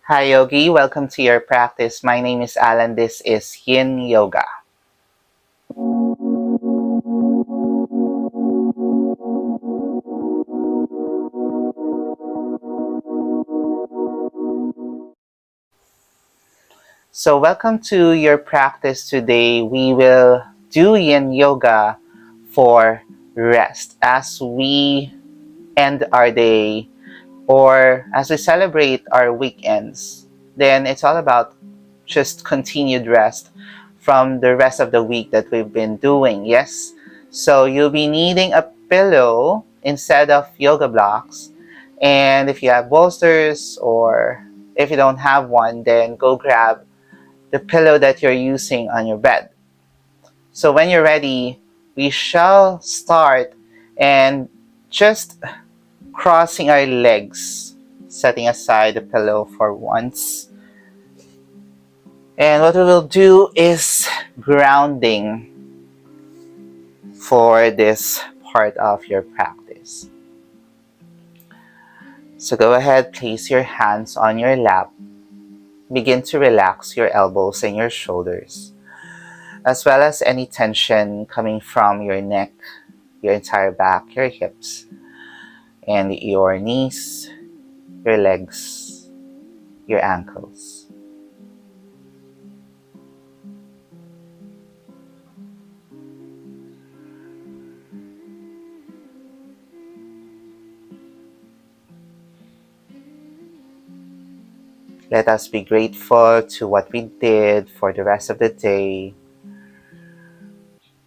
Hi Yogi, welcome to your practice. My name is Alan. This is Yin Yoga. So welcome to your practice today. We will do Yin Yoga for rest as we end our day or as we celebrate our weekends. Then it's all about just continued rest from the rest of the week that we've been doing. Yes? So you'll be needing a pillow instead of yoga blocks. And if you have bolsters or if you don't have one, then go grab the pillow that you're using on your bed. So when you're ready, we shall start and just crossing our legs, setting aside the pillow for once. And what we will do is grounding for this part of your practice. So go ahead, place your hands on your lap. Begin to relax your elbows and your shoulders, as well as any tension coming from your neck, your entire back, your hips, and your knees, your legs, your ankles. Let us be grateful to what we did for the rest of the day.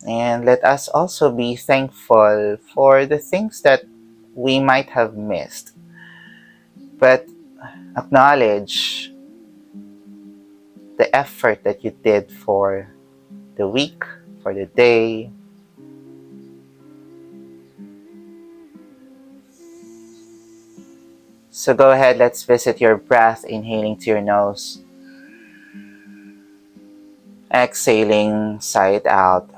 And let us also be thankful for the things that we might have missed. But acknowledge the effort that you did for the week, for the day. So go ahead, let's visit your breath, inhaling to your nose. Exhaling, sigh it out.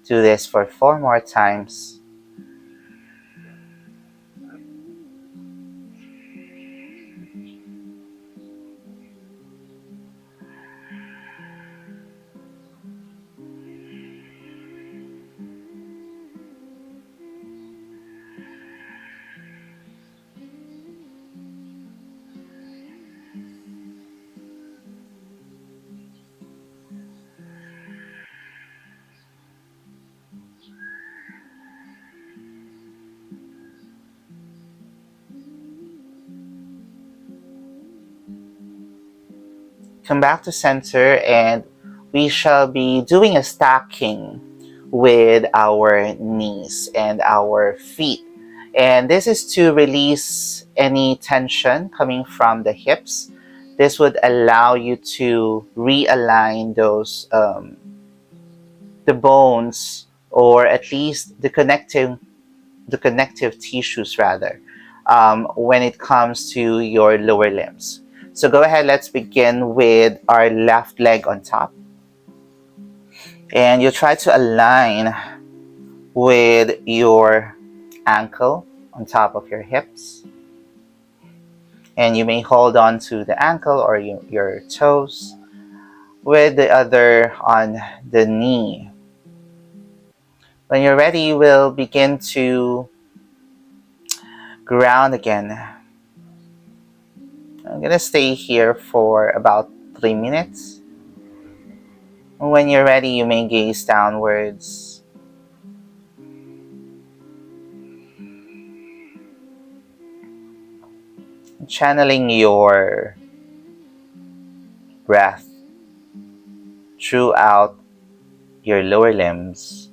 Do this for 4 more times. Come back to center and we shall be doing a stacking with our knees and our feet. And this is to release any tension coming from the hips. This would allow you to realign those the bones, or at least the connective tissues rather, when it comes to your lower limbs. So go ahead, let's begin with our left leg on top. And you try to align with your ankle on top of your hips. And you may hold on to the ankle or your toes with the other on the knee. When you're ready, you will begin to ground again. I'm gonna stay here for about 3 minutes. When you're ready, you may gaze downwards. Channeling your breath throughout your lower limbs.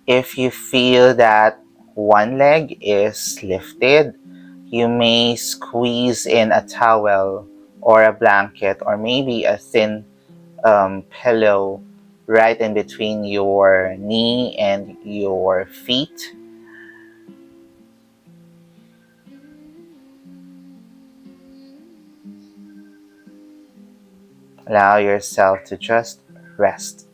If you feel that one leg is lifted, you may squeeze in a towel or a blanket or maybe a thin pillow right in between your knee and your feet. Allow yourself to just rest.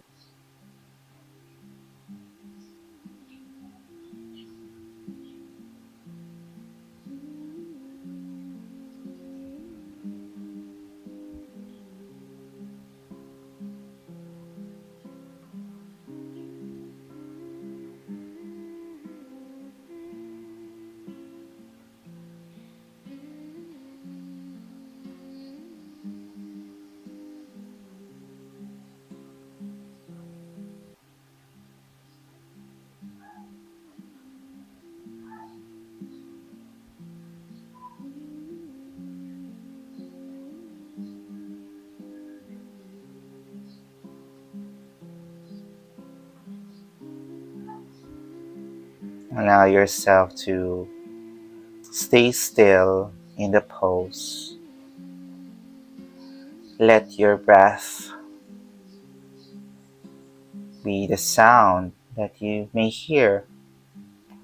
Allow yourself to stay still in the pose. Let your breath be the sound that you may hear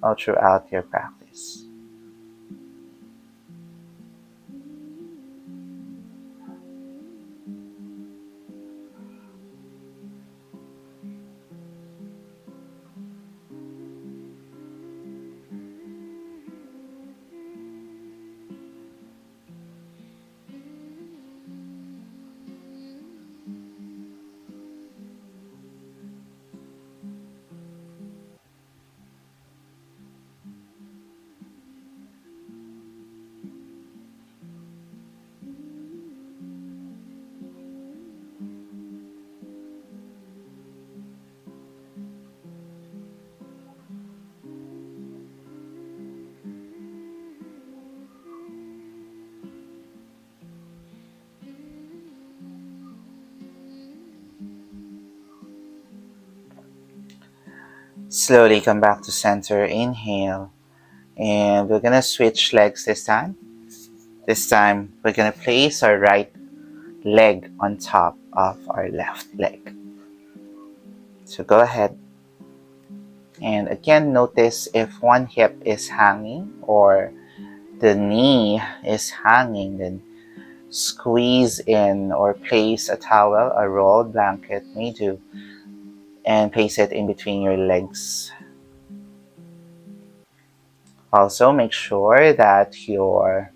all throughout your practice. Slowly come back to center. Inhale. And we're gonna switch legs this time. This time, we're gonna place our right leg on top of our left leg. So go ahead. And again, notice if one hip is hanging or the knee is hanging, then squeeze in or place a towel, a rolled blanket may do, and place it in between your legs. Also, make sure that your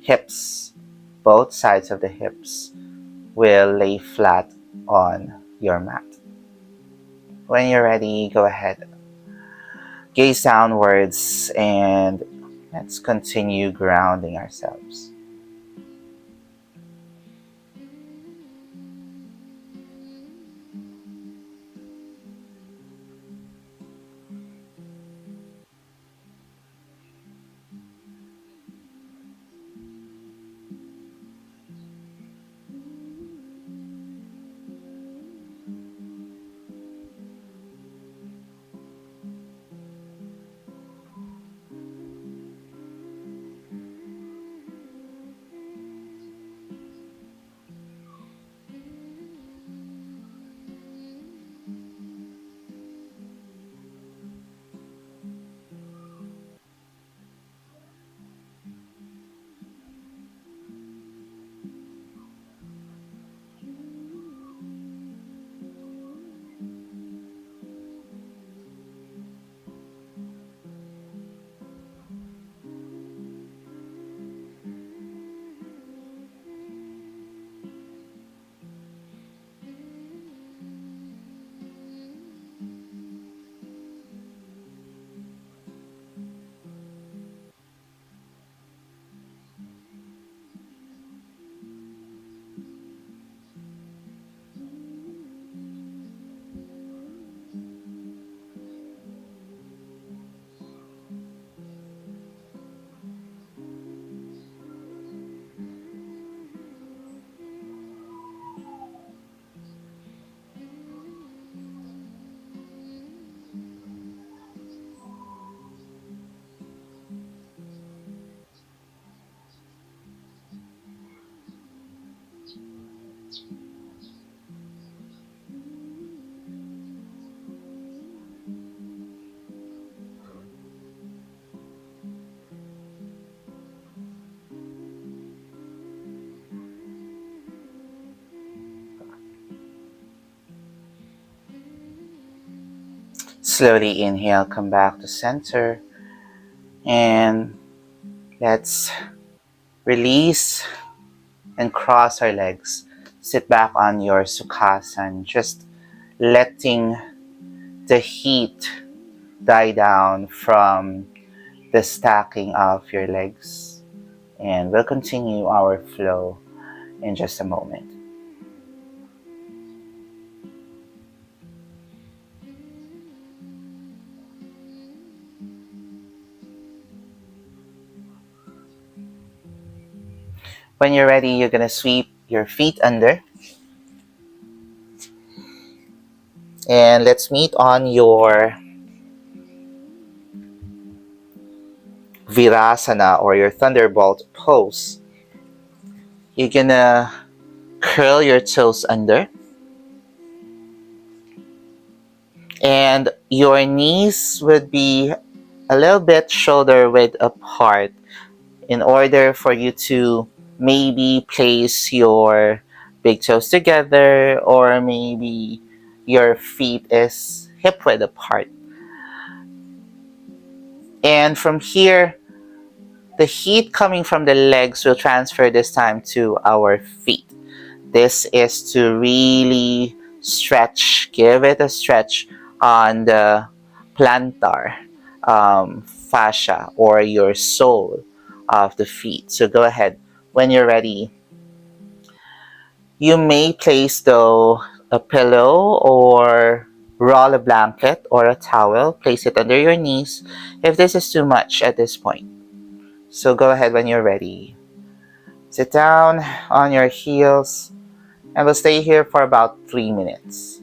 hips, both sides of the hips, will lay flat on your mat. When you're ready, go ahead. Gaze downwards and let's continue grounding ourselves. Slowly inhale, come back to center, and let's release and cross our legs. Sit back on your Sukhasana, just letting the heat die down from the stacking of your legs. And we'll continue our flow in just a moment. When you're ready, you're gonna sweep your feet under. And let's meet on your Virasana or your Thunderbolt pose. You're gonna curl your toes under, and your knees would be a little bit shoulder width apart in order for you to maybe place your big toes together, or maybe your feet is hip width apart. And from here, the heat coming from the legs will transfer this time to our feet. This is to really stretch, give it a stretch on the plantar fascia or your sole of the feet. So go ahead. When you're ready, you may place though a pillow or roll a blanket or a towel, place it under your knees if this is too much at this point. So go ahead when you're ready. Sit down on your heels and we'll stay here for about 3 minutes.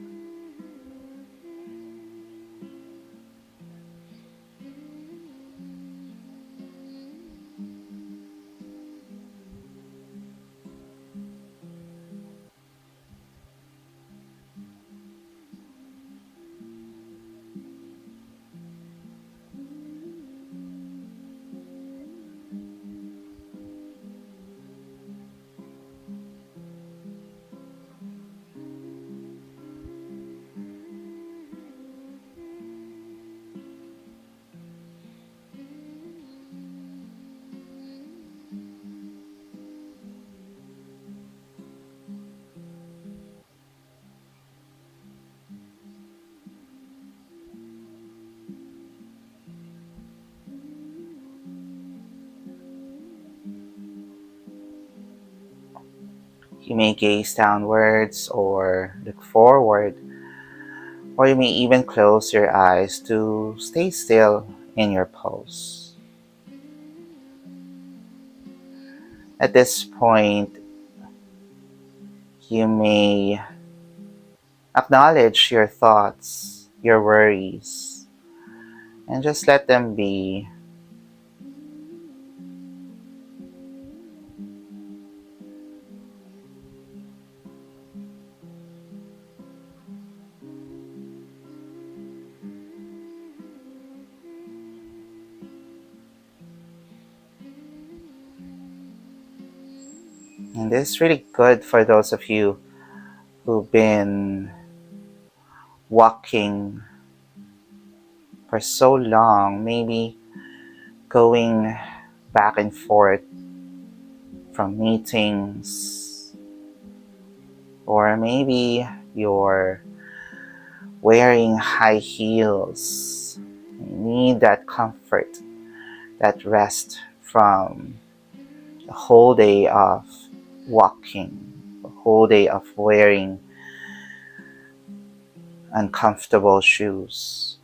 You may gaze downwards or look forward, or you may even close your eyes to stay still in your pose. At this point, you may acknowledge your thoughts, your worries, and just let them be. And this is really good for those of you who've been walking for so long, maybe going back and forth from meetings, or maybe you're wearing high heels. You need that comfort, that rest from the whole day of walking, the whole day of wearing uncomfortable shoes.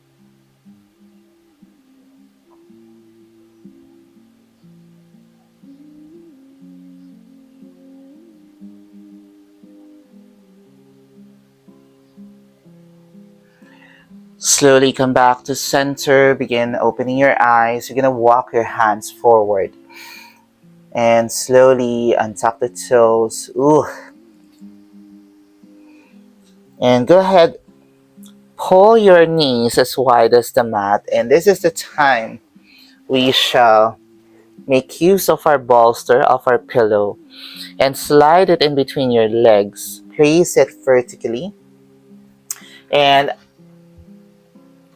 Slowly come back to center, begin opening your eyes. You're gonna walk your hands forward and slowly untuck the toes. Ooh. And go ahead, pull your knees as wide as the mat, and this is the time we shall make use of our bolster, of our pillow, and slide it in between your legs. Place it vertically, and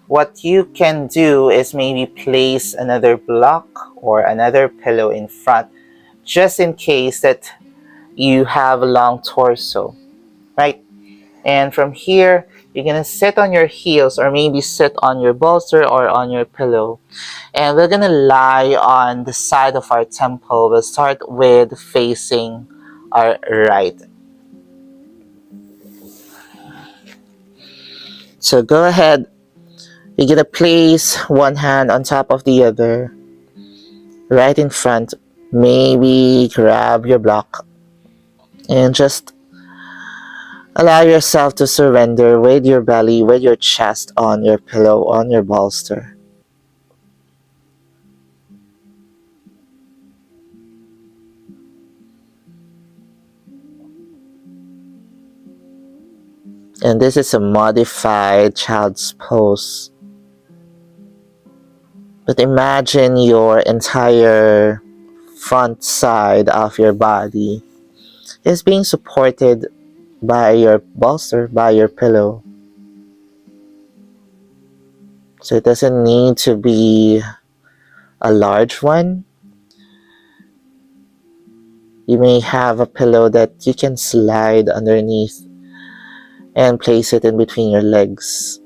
what you can do is maybe place another block or another pillow in front, just in case that you have a long torso, right? And from here, you're gonna sit on your heels or maybe sit on your bolster or on your pillow. And we're gonna lie on the side of our temple. We'll start with facing our right. So go ahead. You're gonna place one hand on top of the other, right in front. Maybe grab your block and just allow yourself to surrender with your belly, with your chest on your pillow, on your bolster. And this is a modified child's pose. But imagine your entire front side of your body is being supported by your bolster, by your pillow. So it doesn't need to be a large one. You may have a pillow that you can slide underneath and place it in between your legs.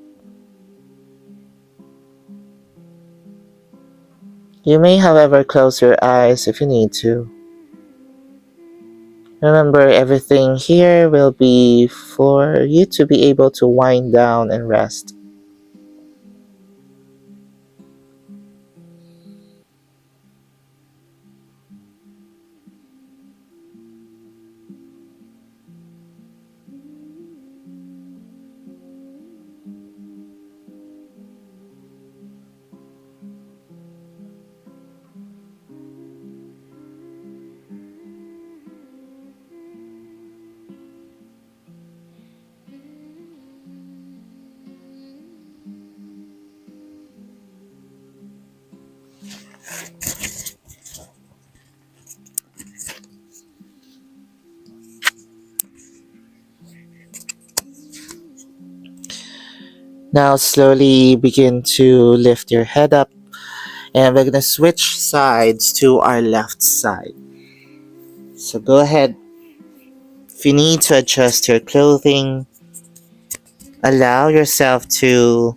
You may, however, close your eyes if you need to. Remember, everything here will be for you to be able to wind down and rest. Now slowly begin to lift your head up, and we're gonna switch sides to our left side. So go ahead. If you need to adjust your clothing, allow yourself to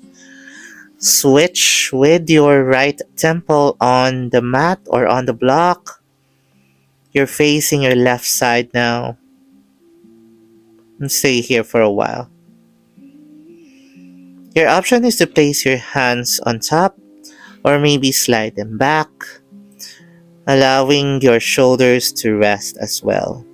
switch with your right temple on the mat or on the block. You're facing your left side now. And stay here for a while. Your option is to place your hands on top or maybe slide them back, allowing your shoulders to rest as well.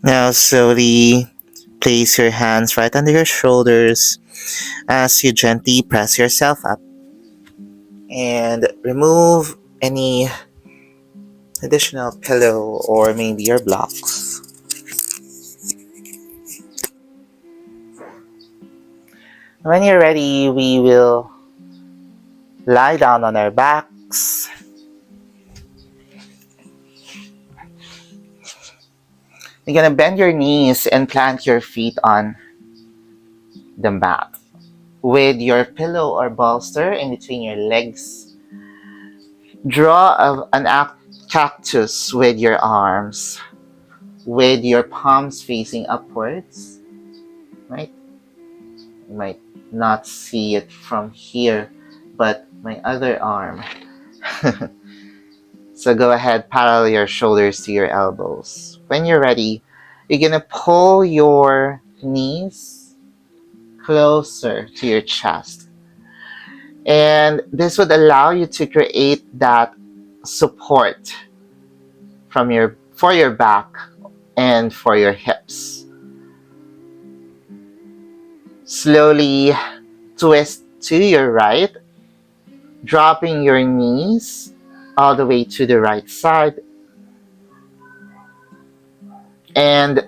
Now slowly place your hands right under your shoulders as you gently press yourself up and remove any additional pillow or maybe your blocks. When you're ready, we will lie down on our backs. You're gonna bend your knees and plant your feet on the mat. With your pillow or bolster in between your legs, draw an cactus with your arms, with your palms facing upwards, right? You might not see it from here, but my other arm. So go ahead, parallel your shoulders to your elbows. When you're ready, you're gonna pull your knees closer to your chest. And this would allow you to create that support for your back and for your hips. Slowly twist to your right, dropping your knees all the way to the right side, and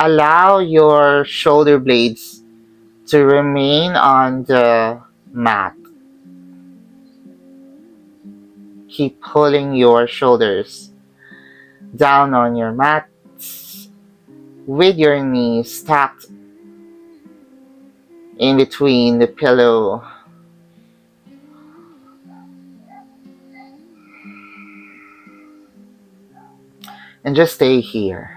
Allow your shoulder blades to remain on the mat. Keep pulling your shoulders down on your mat with your knees stacked in between the pillow. And just stay here.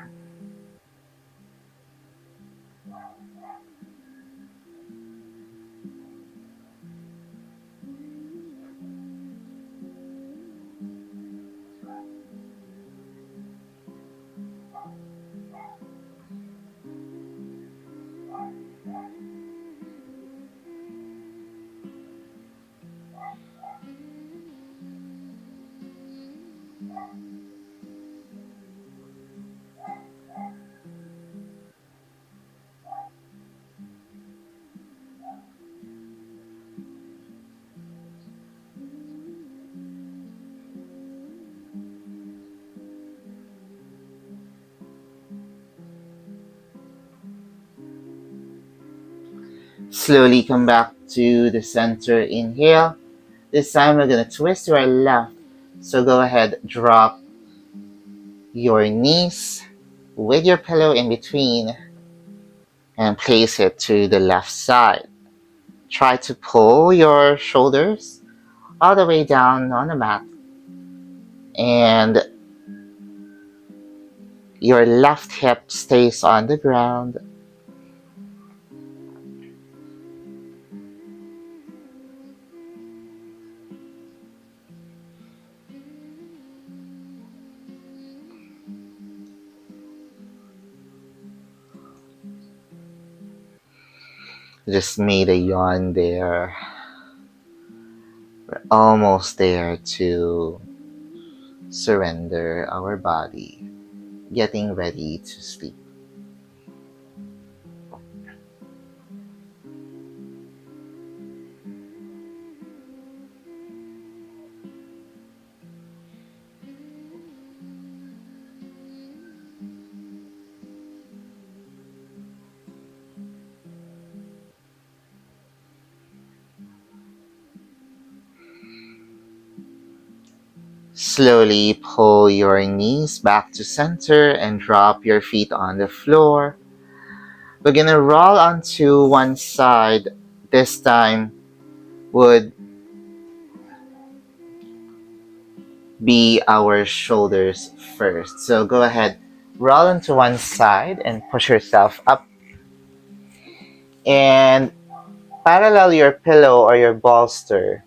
Slowly come back to the center. Inhale. This time we're going to twist to our left. So go ahead, drop your knees with your pillow in between and place it to the left side. Try to pull your shoulders all the way down on the mat, and your left hip stays on the ground. Just made a yawn there. We're almost there to surrender our body, getting ready to sleep. Slowly pull your knees back to center and drop your feet on the floor. We're gonna roll onto one side. This time would be our shoulders first. So go ahead, roll onto one side and push yourself up. And parallel your pillow or your bolster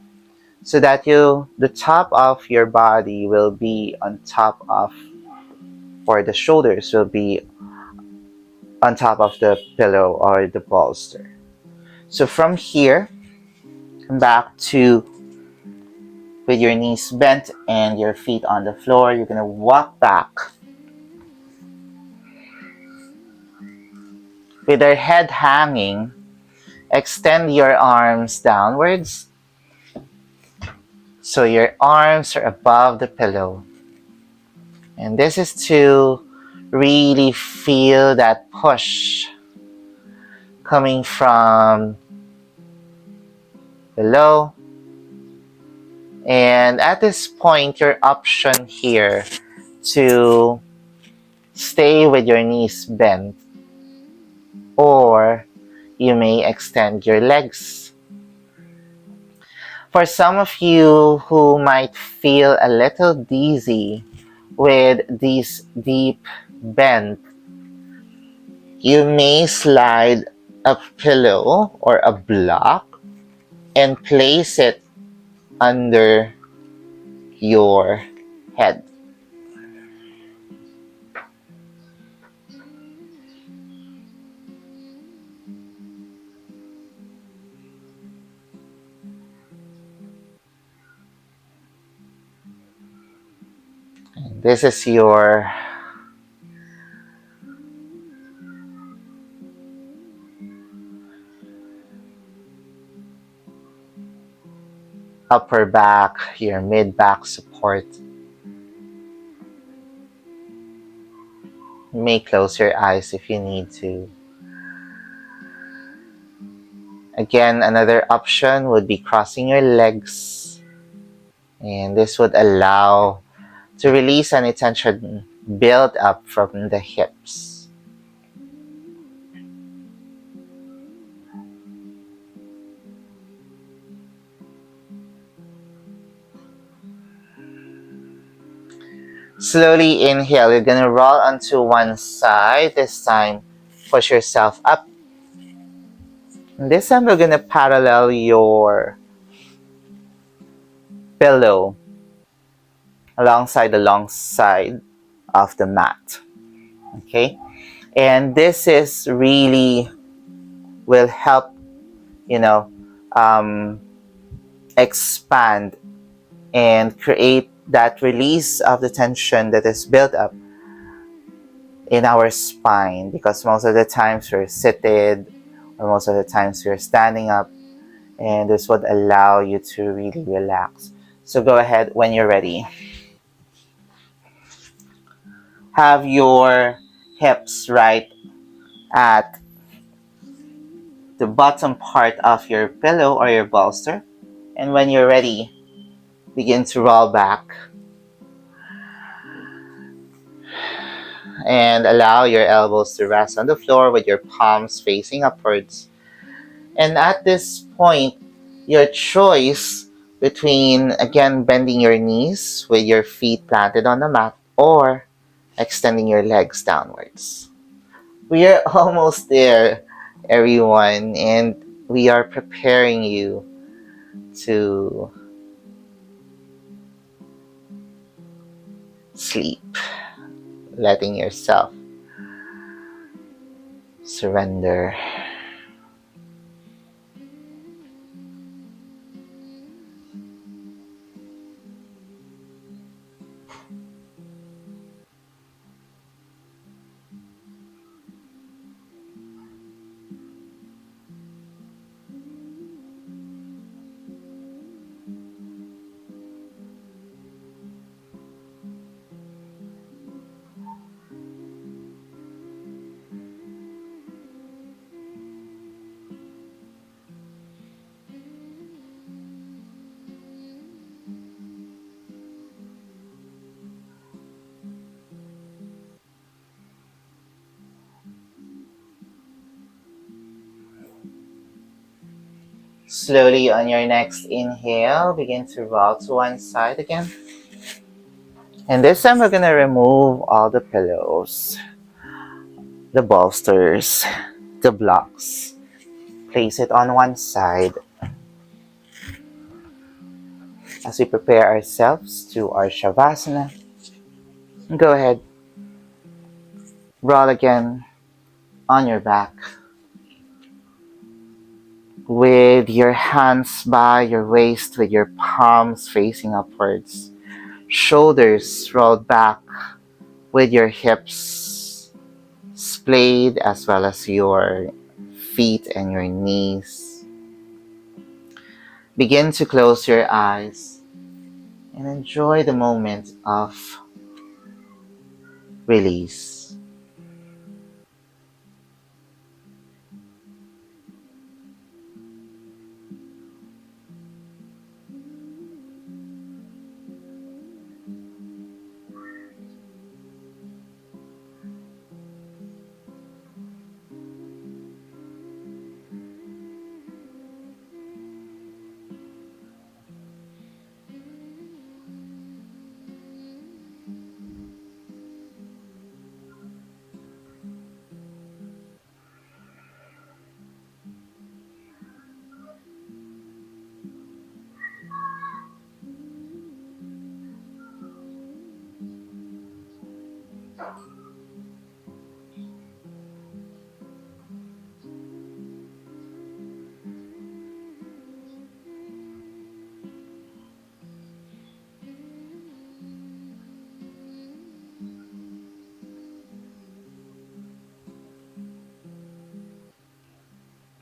so that the top of your body will be on top of, or the shoulders will be on top of the pillow or the bolster. So from here, come back to with your knees bent and your feet on the floor. You're gonna walk back with your head hanging. Extend your arms downwards so your arms are above the pillow. And this is to really feel that push coming from below. And at this point, your option here to stay with your knees bent, or you may extend your legs. For some of you who might feel a little dizzy with this deep bend, you may slide a pillow or a block and place it under your head. This is your upper back, your mid back support. may close your eyes if you need to. Again, another option would be crossing your legs. And this would allow to release any tension built up from the hips. Slowly inhale. You're going to roll onto one side. This time, push yourself up. And this time, we're going to parallel your pillow alongside the long side of the mat. Okay? And this is really will help, you know, um, expand and create that release of the tension that is built up in our spine, because most of the times we're seated or most of the times we're standing up, and this would allow you to really relax. So go ahead when you're ready. Have your hips right at the bottom part of your pillow or your bolster, and when you're ready, begin to roll back and allow your elbows to rest on the floor with your palms facing upwards. And at this point, your choice between, again, bending your knees with your feet planted on the mat or extending your legs downwards. We are almost there, everyone, and we are preparing you to sleep, letting yourself surrender. Slowly on your next inhale, begin to roll to one side again. And this time we're gonna remove all the pillows, the bolsters, the blocks. Place it on one side as we prepare ourselves to our Shavasana. Go ahead, roll again on your back with your hands by your waist, with your palms facing upwards, shoulders rolled back with your hips splayed, as well as your feet and your knees. Begin to close your eyes and enjoy the moment of release.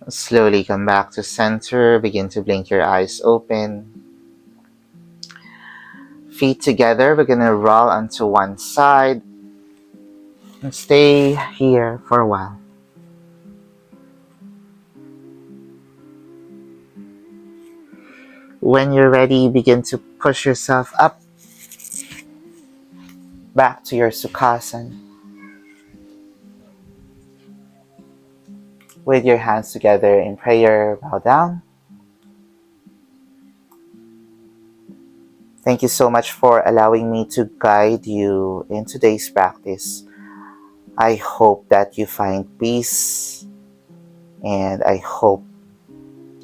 Slowly come back to center. Begin to blink your eyes open. Feet together. We're going to roll onto one side. And stay here for a while. When you're ready, begin to push yourself up back to your Sukhasana with your hands together in prayer. Bow down. Thank you so much for allowing me to guide you in today's practice. I hope that you find peace, and I hope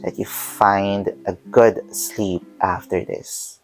that you find a good sleep after this.